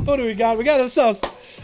What do we got? We got ourselves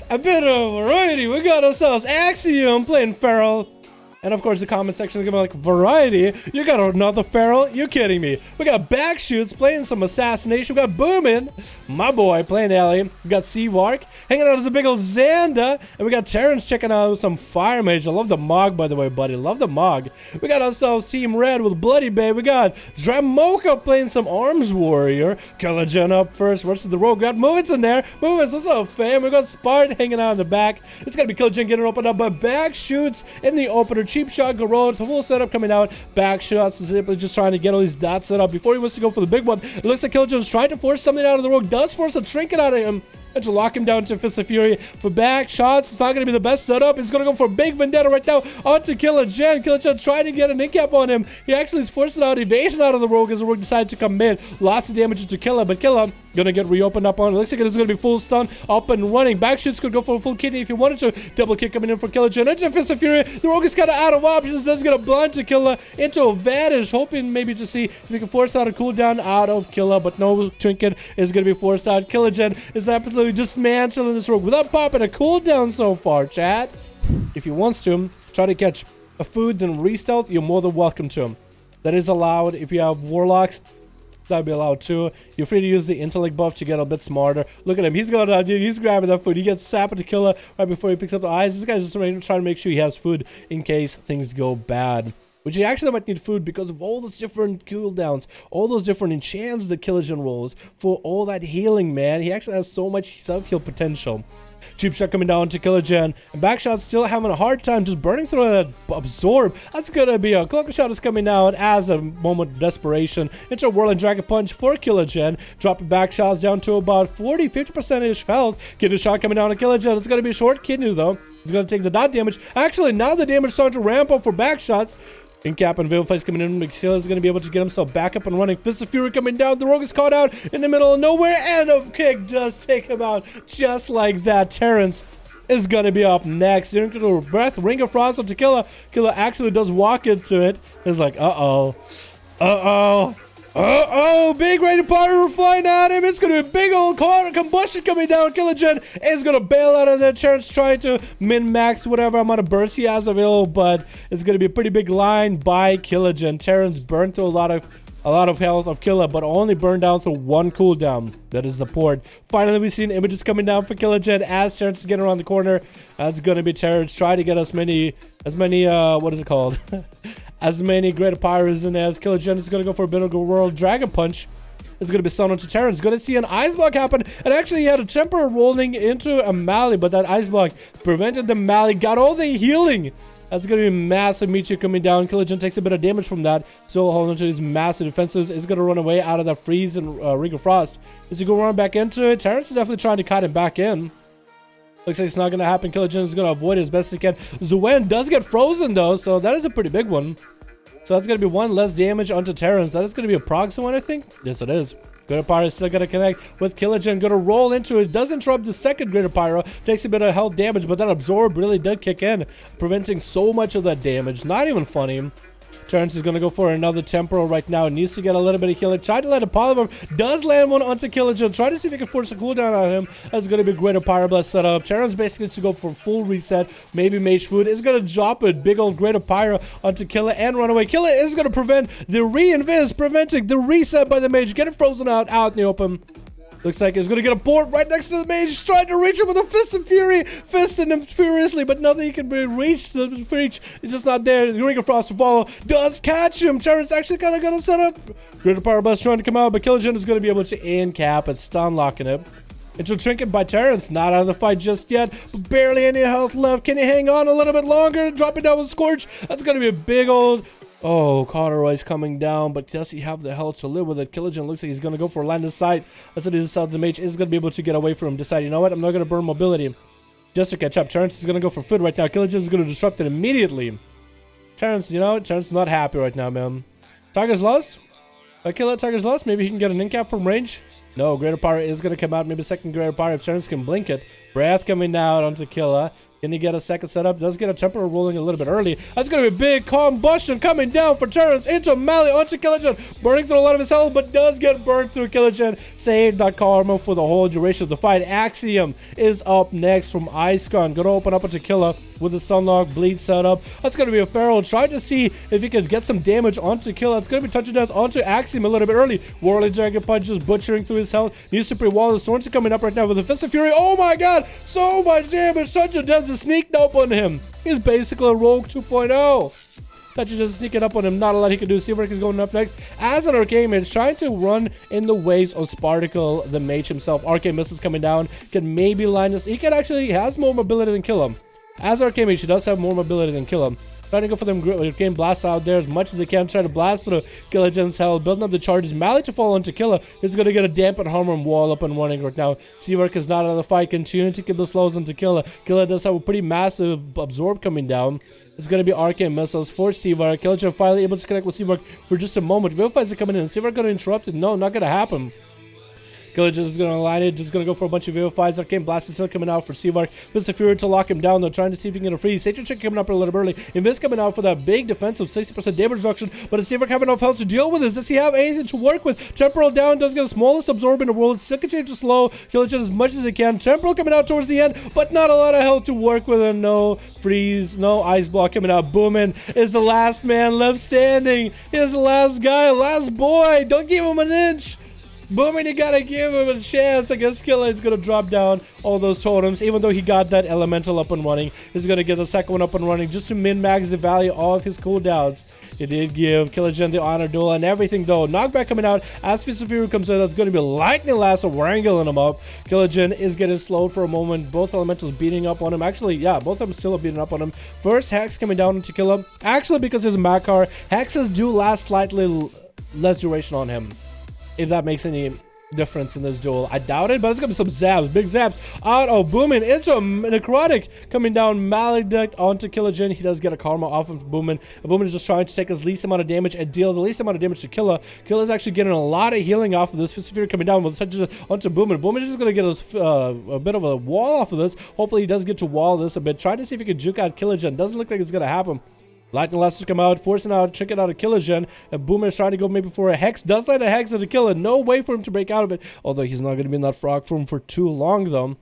a bit of variety. We got ourselves Axiom playing Feral. And of course the comment section is gonna be like, variety? You got another Feral? You kidding me? We got Backshoots playing some Assassination. We got Boomin, my boy, playing Ellie. We got Seavark hanging out as a big ol' Xanda. And we got Terrence checking out some Fire Mage. I love the Mog, by the way, buddy. Love the Mog. We got ourselves Team Red with Bloody Bay. We got Dramoka playing some Arms Warrior. Killagen up first versus the Rogue. We got Movements in there. Movements, what's up, fam? We got Spart hanging out in the back. It's gonna be Killagen getting opened up by Backshoots in the opener. Cheap shot, go roll, full setup coming out. Back shots is simply just trying to get all these dots set up before he wants to go for the big one. It looks like Killagen's trying to force something out of the Rogue. Does force a trinket out of him and to lock him down to Fist of Fury. For back shots, it's not going to be the best setup. He's going to go for a big vendetta right now onto Killagen. Killagen trying to get an in-cap on him. He actually is forcing out evasion out of the Rogue as the Rogue decided to come in. Lots of damage to Killa, but Killa gonna get reopened up on it. Looks like it's gonna be full stun up and running. Backshoots could go for a full kidney if you wanted to. Double kick coming in for Killagen. Into Fist of Fury. The Rogue is kind of out of options. That's gonna blind to Killa into a Vanish, hoping maybe to see if we can force out a cooldown out of Killa, but no trinket is gonna be forced out. Killagen is absolutely dismantling this Rogue without popping a cooldown so far, chat. If he wants to try to catch a food then re-stealth, you're more than welcome to him. That is allowed. If you have Warlocks, that'd be allowed too. You're free to use the intellect buff to get a bit smarter. Look at him. He's going out, dude. He's grabbing that food. He gets sapped to Killa right before he picks up the eyes. This guy's just trying to make sure he has food in case things go bad. Which he actually might need food because of all those different cooldowns, all those different enchants that Killagen rolls for all that healing, man. He actually has so much self-heal potential. Cheap shot coming down to Killagen. And Backshot's still having a hard time just burning through that absorb. That's gonna be a cloak shot is coming out as a moment of desperation into a whirling dragon punch for Killagen. Dropping Backshots down to about 40-50%-ish health. Kidney shot coming down to Killagen. It's gonna be a short kidney though. He's gonna take the dot damage. Actually, now the damage starting to ramp up for Backshots. In-cap and Veilface coming in. Mixila is going to be able to get himself back up and running. Fist of Fury coming down. The Rogue is caught out in the middle of nowhere. And a kick does take him out just like that. Terrence is going to be up next. Into the breath. Ring of Frost onto Killa. Killa actually does walk into it. It's like, uh-oh. Uh-oh. Uh-oh, big rated pyro flying at him. It's gonna be a big old combustion coming down. Killagen is gonna bail out of there. Terrence trying to min-max whatever amount of burst he has available, but it's gonna be a pretty big line by Killagen. Terrence burned through a lot of health of Killa, but only burned down through one cooldown. That is the port. Finally, we've seen images coming down for Killagen as Terrence is getting around the corner. That's gonna be Terrence trying to get as many what is it called? As many great pyros in as Killagen is going to go for a bit of a world dragon punch. It's going to be summoned to Terrence. Going to see an ice block happen. And actually, he had a temper rolling into a Mali, but that ice block prevented the Mali. Got all the healing. That's going to be massive Michi coming down. Killagen takes a bit of damage from that. Still holding to his massive defenses. Is going to run away out of that freeze and Ring of Frost. Is he going to run back into it? Terrence is definitely trying to cut him back in. Looks like it's not going to happen. Killagen is going to avoid it as best he can. Zuen does get frozen though, so that is a pretty big one. So that's going to be one less damage onto Terrence. That is going to be a proxy one, I think. Yes, it is. Greater Pyro is still going to connect with Killagen. Going to roll into it. Does interrupt the second Greater Pyro. Takes a bit of health damage, but that Absorb really did kick in, preventing so much of that damage. Not even funny. Terrence is going to go for another temporal right now. Needs to get a little bit of healing. Tried to land a polymorph. Does land one onto Killagen. Try to see if he can force a cooldown on him. That's going to be Greater Pyroblast set up. Terrence basically to go for full reset. Maybe Mage Food is going to drop a big old Greater Pyro onto Killa and run away. Killa is going to prevent the reinvis, preventing the reset by the Mage. Get it frozen out in the open. Looks like he's gonna get a board right next to the Mage. He's trying to reach him with a Fist of Fury. Fisting him furiously, but nothing he can reach. It's just not there. The Ring of Frost to follow. Does catch him. Terrence actually kind of got a setup. Greater Power Blast trying to come out, but Killagen is gonna be able to in-cap and stun locking it. Into a trinket by Terrence. Not out of the fight just yet, but barely any health left. Can he hang on a little bit longer? Dropping down with Scorch. That's gonna be a big old... Oh, Corduroy's coming down, but does he have the health to live with it? Killagen looks like he's going to go for a land of sight. As it is, the Mage is going to be able to get away from him. Decide, you know what? I'm not going to burn mobility. Just to catch up. Terrence is going to go for food right now. Killagen is going to disrupt it immediately. Terrence, you know, Terrence is not happy right now, man. Tiger's lost. Killer Tiger's lost. Maybe he can get an in-cap from range. No, Greater Power is going to come out. Maybe second Greater Power if Terrence can blink it. Breath coming out onto Killa. Can he get a second setup? Does get a temporal rolling a little bit early. That's going to be a big combustion coming down for Terrence into Mali onto Killigen. Burning through a lot of his health, but does get burned through Killigen. Saved that karma for the whole duration of the fight. Axiom is up next from Icecon. Going to open up into Killa with the Sunlock Bleed setup. That's going to be a Feral. Trying to see if he can get some damage onto Killa. It's going to be touching death onto Axiom a little bit early. Whirling Dragon Punches, butchering through his health. Needs to pre-wall. The Storms are coming up right now with the Fist of Fury. Oh my god! So much damage! Touching death just sneaked up on him. He's basically a Rogue 2.0. Touching just sneaking up on him. Not a lot he can do. Seawork is going up next. As an Arcane Mage, trying to run in the ways of Sparticle, the mage himself. Arcane Missiles coming down. Can maybe line this. He can actually, he has more mobility than kill him. As Arcane Mage, he does have more mobility than kill him. Trying to go for them Arcane Blasts out there as much as they can. Try to blast through Killigen's health. Building up the charges. Mali to fall onto Killa. He's going to get a dampened armor and wall up and running right now. Seawork is not out of the fight. Continuing to keep the slows into Killa. Killa does have a pretty massive absorb coming down. It's going to be Arcane Missiles for Seawork. Killigen finally able to connect with Seawork for just a moment. Vilifies are coming in. Seawork going to interrupt it. No, not going to happen. Killigen is going to align it, just going to go for a bunch of Vivifies. Arcane Blast is still coming out for Seawork. Fist of Fury to lock him down, though, trying to see if he can get a freeze. Sacred Check coming up a little bit early. Invis coming out for that big defensive 60% damage reduction, but does Seawork have enough health to deal with this? Does he have anything to work with? Temporal down, does get the smallest absorb in the world. Still continue to slow Killigen as much as he can. Temporal coming out towards the end, but not a lot of health to work with, and no freeze, no ice block coming out. Boomin is the last man left standing. He is the last guy, last boy. Don't give him an inch. Boomin, you gotta give him a chance. I guess Killa is gonna drop down all those totems, even though he got that elemental up and running. He's gonna get the second one up and running just to min-max the value of his cooldowns. He did give Killigen the honor duel and everything, though. Knockback coming out as Fist of Fury comes in. That's gonna be Lightning Lasso wrangling him up. Killigen is getting slowed for a moment. Both elementals beating up on him. Actually, yeah, both of them still beating up on him. First, Hex coming down to kill him. Actually, because his Makar, Hexes do last slightly less duration on him. If that makes any difference in this duel. I doubt it, but it's gonna be some zaps, big zaps out of Boomin into a Necrotic coming down Maledict onto Killigen. He does get a karma off of Boomin. Boomin is just trying to take his least amount of damage and deal the least amount of damage to Killa. Killa's actually getting a lot of healing off of this. Fist of Fury coming down with touches onto Boomin. Boomin is just gonna get a bit of a wall off of this. Hopefully he does get to wall this a bit. Try to see if he can juke out Killigen. Doesn't look like it's gonna happen. Lightning Lasso to come out, forcing out, tricking out a Killigen. And Boomer is trying to go maybe for a Hex. Does land a Hex at a Killa. No way for him to break out of it. Although he's not going to be in that frog form for too long, though.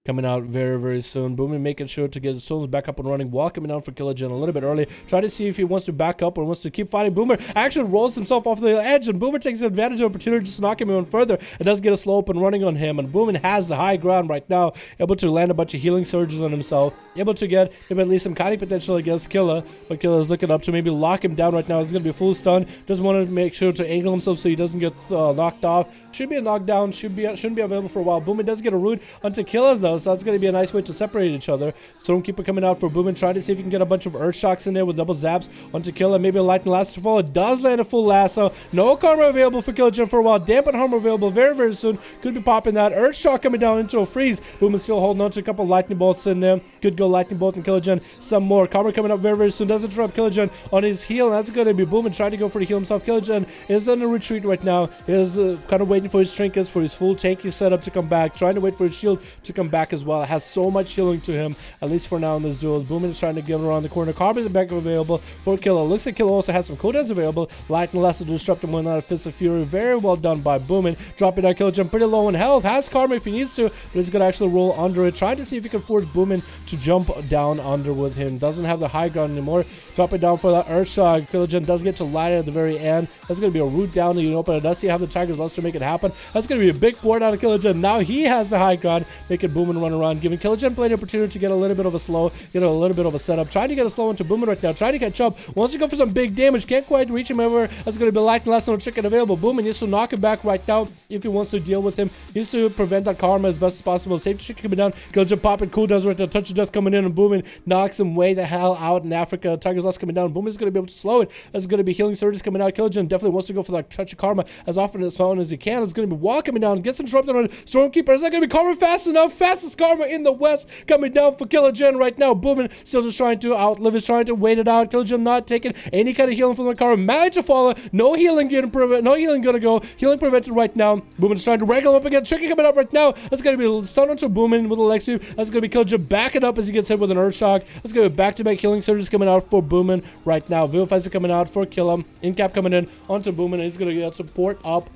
Coming out very, very soon. Boomer making sure to get his souls back up and running while coming out for Killigen a little bit early. Try to see if he wants to back up or wants to keep fighting. Boomer actually rolls himself off the edge, and Boomer takes advantage of the opportunity just to knock him even further. It does get a slow up and running on him, and Boomer has the high ground right now, able to land a bunch of healing surges on himself, able to get him at least some kind of potential against Killa, but Killa is looking up to maybe lock him down right now. It's going to be a full stun. Doesn't want to make sure to angle himself so he doesn't get knocked off. Should be a knockdown. Shouldn't be available for a while. Boomer does get a root onto Killa, though, so that's going to be a nice way to separate each other. Stormkeeper coming out for Boomin, trying to see if he can get a bunch of Earth Shocks in there with double zaps onto Killa. Maybe a Lightning Lasso to fall. It does land a full lasso. No karma available for Killigen for a while. Dampen armor available very, very soon. Could be popping that. Earth Shock coming down into a freeze. Boomin still holding on to a couple Lightning Bolts in there. Could go Lightning Bolt and Killigen. Some more. Karma coming up very, very soon. Does interrupt Killigen on his heal. And that's going to be Boomin trying to go for the heal himself. Killigen is on a retreat right now. He is kind of waiting for his trinkets, for his full tanky setup to come back. Trying to wait for his shield to come back as well. It has so much healing to him, at least for now in this duel. Boomin is trying to get around the corner. Karma is back available for Killa. Looks like Killa also has some cooldowns available. Lightning Lasso to disrupt him with another Fist of Fury. Very well done by Boomin. Dropping out Killigen pretty low in health. Has Karma if he needs to, but he's going to actually roll under it. Trying to see if he can force Boomin to jump down under with him. Doesn't have the high ground anymore. Drop it down for that Earth Shock. Killigen does get to light at the very end. That's going to be a root down to open it. Does he have the Tiger's Lust to make it happen? That's going to be a big board out of Killigen. Now he has the high ground, making Boomin run around, giving Killigen plenty of opportunity to get a little bit of a slow, get a little bit of a setup. Trying to get a slow into Boomin right now. Trying to catch up. Wants to go for some big damage. Can't quite reach him ever. That's going to be Lightning Lasso chicken available. Boomin needs to knock him back right now if he wants to deal with him. He needs to prevent that karma as best as possible. Safety chicken coming down. Killigen popping cooldowns right there. Touch of death coming in, and Boomin knocks him way the hell out in Africa. Tiger's Lust coming down. Boomin is going to be able to slow it. That's going to be healing surges coming out. Killigen definitely wants to go for that touch of karma as often as he can. It's going to be wall coming down. Gets interrupted on Stormkeeper. Is that going to be karma fast enough? Fast Fastest Karma in the West coming down for Killagen right now. Boomin still just trying to outlive, is trying to wait it out. Killagen not taking any kind of healing from the Karma. Managed to follow. No healing gonna go. Healing prevented right now. Boomin's trying to wrangle him up again. Tricky coming up right now. That's gonna be stun onto Boomin with a leg sweep. That's gonna be Killagen backing up as he gets hit with an Earth Shock. That's gonna be back-to-back healing surges coming out for Boomin right now. Vivifies coming out for Killa. Incap coming in onto Boomin. He's gonna get support up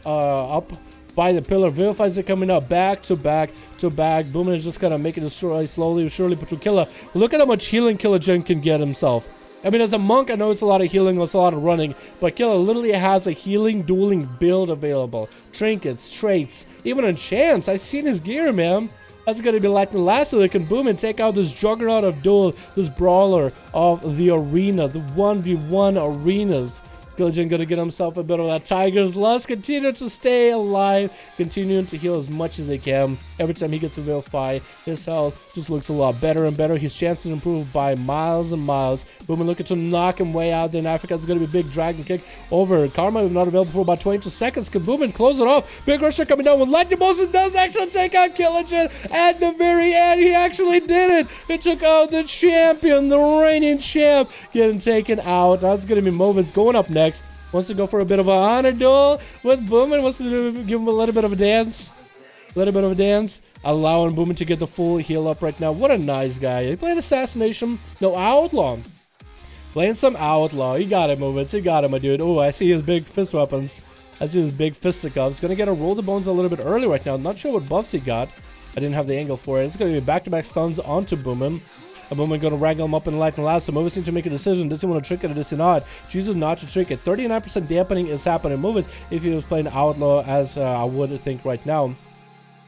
by the pillar. Vivifies coming up back to back to back. Boomin is just kind of making it slowly, surely, but to Killa. Look at how much healing Killagen can get himself. I mean, as a monk, I know it's a lot of healing, it's a lot of running, but Killa literally has a healing, dueling build available. Trinkets, traits, even enchants. I've seen his gear, man. That's going to be lightning. Lastly, can Boomin take out this juggernaut of duel, this brawler of the arena, the 1v1 arenas. Killagen gonna get himself a bit of that Tiger's Lust, continue to stay alive, continuing to heal as much as he can. Every time he gets a Vilify, his health just looks a lot better and better. His chances improve by miles and miles. Boomin looking to knock him way out. Then Africa's gonna be a big dragon kick over. Karma is not available for about 22 seconds. Can Boomin close it off? Big Rusher coming down with lightning bolts and does actually take out Killagen at the very end. He actually did it. It took out the champion, the reigning champ, getting taken out. That's gonna be Movins going up next. Wants to go for a bit of an honor duel with Boomin. Wants to give him a little bit of a dance. Allowing Boomin to get the full heal up right now. What a nice guy. He played Assassination. No, Outlaw. Playing some Outlaw. He got it, Movins. He got him, my dude. Oh, I see his big fist weapons. I see his big fisticuffs. Gonna get a roll the bones a little bit early right now. Not sure what buffs he got. I didn't have the angle for it. It's gonna be back-to-back stuns onto Boomin. Boomin gonna wrangle him up in the lightning last. So Movins need to make a decision. Does he want to trick it or does he not? Chooses not to trick it. 39% dampening is happening. Movins, if he was playing Outlaw, as I would think right now,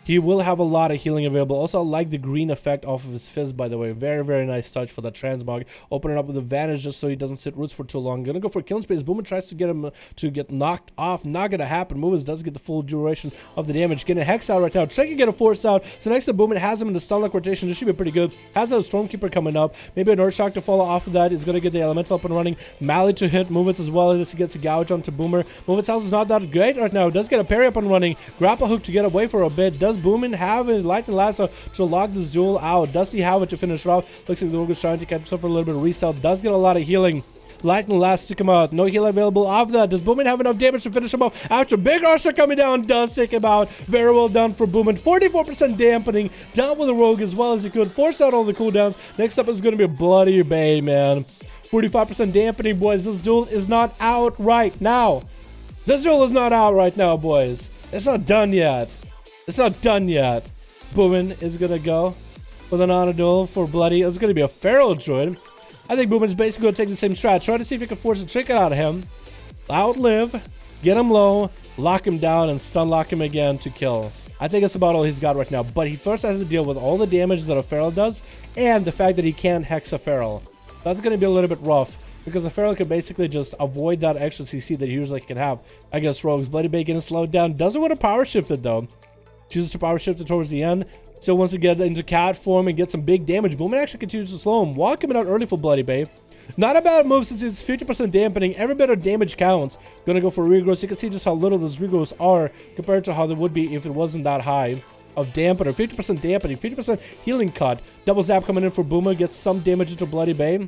he will have a lot of healing available. Also, I like the green effect off of his fizz, by the way. Very, very nice touch for that transmog. Open it up with advantage just so he doesn't sit roots for too long. Gonna go for killing space. Boomin tries to get him to get knocked off. Not gonna happen. Movins does get the full duration of the damage. Getting a Hex out right now. Trick can get a Force out. So next to Boomin has him in the stun lock rotation. This should be pretty good. Has a Stormkeeper coming up. Maybe an Earth Shock to follow off of that. He's gonna get the Elemental up and running. Mally to hit Movins as well. As he gets a gouge onto Boomer. Movins' health is not that great right now. Does get a parry up and running. Grapple hook to get away for a bit. Does Boomin have lightning lasso to lock this duel out? Does he have it to finish it off? Looks like the Rogue is trying to catch himself for a little bit of resell. Does get a lot of healing. Lightning lasso to come out. No heal available off that. Does Boomin have enough damage to finish him off? After Big Archer coming down, does take him out. Very well done for Boomin. 44% dampening. Down with the Rogue as well as he could. Force out all the cooldowns. Next up is going to be a Bloody Bay, man. 45% dampening, boys. This duel is not out right now. This duel is not out right now, boys. It's not done yet. It's not done yet. Boomin is gonna go with an honor duel for Bloody. It's gonna be a Feral Druid. I think Boomin is basically gonna take the same strat. Try to see if he can force a trick out of him. Outlive, get him low, lock him down, and stun lock him again to kill. I think that's about all he's got right now. But he first has to deal with all the damage that a Feral does, and the fact that he can't hex a Feral. That's gonna be a little bit rough, because the Feral can basically just avoid that extra CC that he usually can have against rogues. Bloody Bay getting slowed down. Doesn't want to power shift it though. Chooses to power shift it towards the end. Still wants to get into cat form and get some big damage. Boomin actually continues to slow him. Walk coming out early for Bloody Bay. Not a bad move since it's 50% dampening. Every bit of damage counts. Gonna go for regrowth. You can see just how little those regrowths are compared to how they would be if it wasn't that high of dampener. 50% dampening, 50% healing cut. Double zap coming in for Boomer. Gets some damage into Bloody Bay.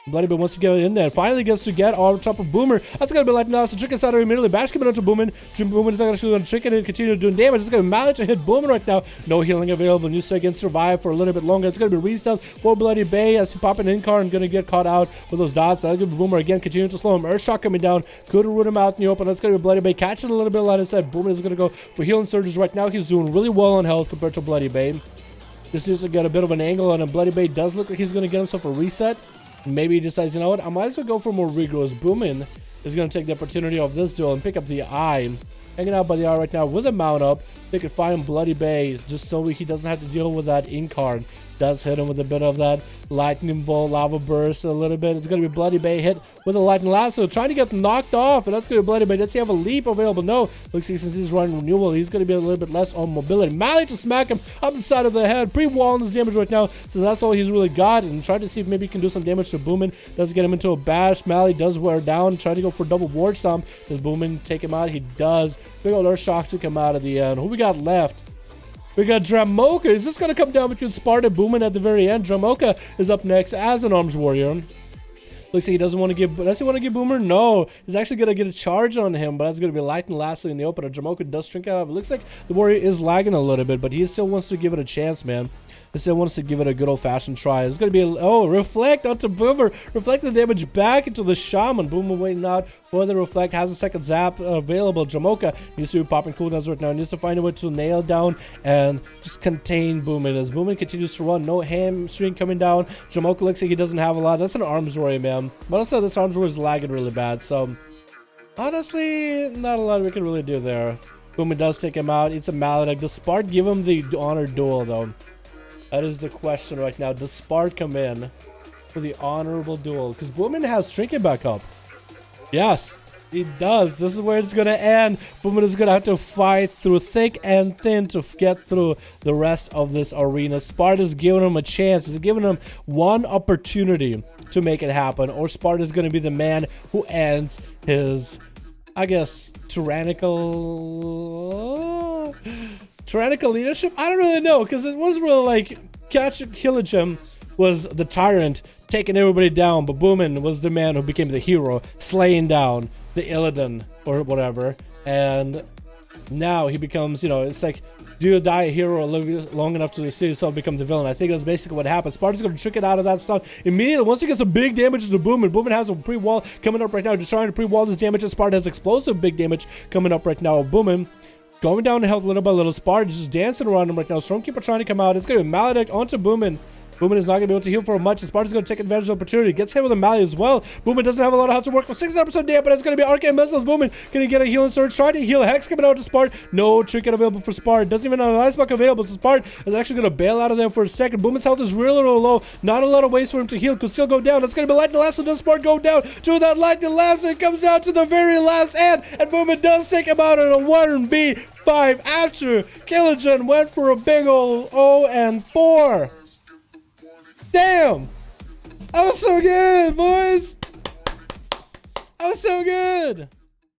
Bloody Bay wants to get in there. Finally gets to get on top of Boomer. That's going to be like now. So Chicken Saturday immediately. Bash coming onto Boomin. Boomin is not actually going to Chicken and continue doing damage. It's going to manage to hit Boomin right now. No healing available. Newstar can survive for a little bit longer. It's going to be restealth for Bloody Bay as he pop an in-car and going to get caught out with those dots. That's going to be Boomer again. Continue to slow him. Earthshock coming down. Could root him out in the open. That's going to be Bloody Bay catching a little bit of line inside. Boomer is going to go for healing surges right now. He's doing really well on health compared to Bloody Bay. Just needs to get a bit of an angle on him. Bloody Bay does look like he's going to get himself a reset. Maybe he decides, you know what, I might as well go for more regrowth. Boomin is going to take the opportunity of this duel and pick up the eye. Hanging out by the eye right now with a mount up. They could find Bloody Bay just so he doesn't have to deal with that in-card. Does hit him with a bit of that lightning bolt, lava burst a little bit. It's going to be Bloody Bay hit with a lightning lasso, trying to get knocked off, and that's going to be Bloody Bay. Does he have a leap available? No. Looks like since he's running renewal, he's going to be a little bit less on mobility. Mally to smack him up the side of the head, pre-walling his damage right now, so that's all he's really got, and try to see if maybe he can do some damage to Boomin. Does get him into a bash. Mally does wear down, try to go for double ward stomp. Does Boomin take him out? He does. Big old Earth Shock to come out at the end. Who we got left? We got Dramoka. Is this going to come down between Sparta and Boomin at the very end? Dramoka is up next as an arms warrior. Looks like he doesn't want to give... Does he want to give Boomer? No. He's actually going to get a charge on him, but that's going to be light and lastly in the opener. Dramoka does shrink out. It looks like the warrior is lagging a little bit, but he still wants to give it a chance, man. He still wants to give it a good old-fashioned try. It's going to be... Oh, Reflect onto Boomer. Reflect the damage back into the Shaman. Boomer waiting out for the Reflect. Has a second zap available. Dramoka needs to be popping cooldowns right now. Needs to find a way to nail down and just contain Boomer. As Boomer continues to run, no hamstring coming down. Dramoka looks like he doesn't have a lot. That's an arms warrior, man. But also, this arms warrior is lagging really bad. So, honestly, not a lot we can really do there. Boomer does take him out. It's a Maledict. Does Spart give him the honor duel, though? That is the question right now. Does Spart come in for the honorable duel? Because Boomin has Trinket back up. Yes, he does. This is where it's going to end. Boomin is going to have to fight through thick and thin to get through the rest of this arena. Spart is giving him a chance. He's giving him one opportunity to make it happen. Or Spart is going to be the man who ends his, I guess, tyrannical leadership. I don't really know, because it was really like Killicham was the tyrant taking everybody down, but Boomin was the man who became the hero, slaying down the Illidan or whatever. And now he becomes, you know, it's like, do you die a hero or live long enough to see yourself become the villain? I think that's basically what happens. Sparta's going to trick it out of that stun immediately. Once he gets some big damage to Boomin, Boomin has a pre-wall coming up right now, just trying to pre-wall this damage. Sparta has explosive big damage coming up right now. Boomin going down in health little by little. Sparta is just dancing around him right now. Stormkeeper trying to come out. It's going to be Maledict onto Boomin. Boomin is not going to be able to heal for much. Sparta's going to take advantage of the opportunity. Gets hit with a Mally as well. Boomin doesn't have a lot of health to work for. 69% damage, but it's going to be Arcane Missiles. Boomin going to get a healing surge. Trying to heal. Hex coming out to Sparta. No trinket available for Sparta. Doesn't even have an Ice Block available. So Sparta is actually going to bail out of them for a second. Boomin's health is really, really low. Not a lot of ways for him to heal. Could still go down. It's going to be Lightning Lasso. Does Sparta go down to that Lightning Lasso? It comes down to the very last end. And Boomin does take him out in a 1v5 after Killigan went for a big ol' 0-4. Damn! That was so good, boys! That was so good!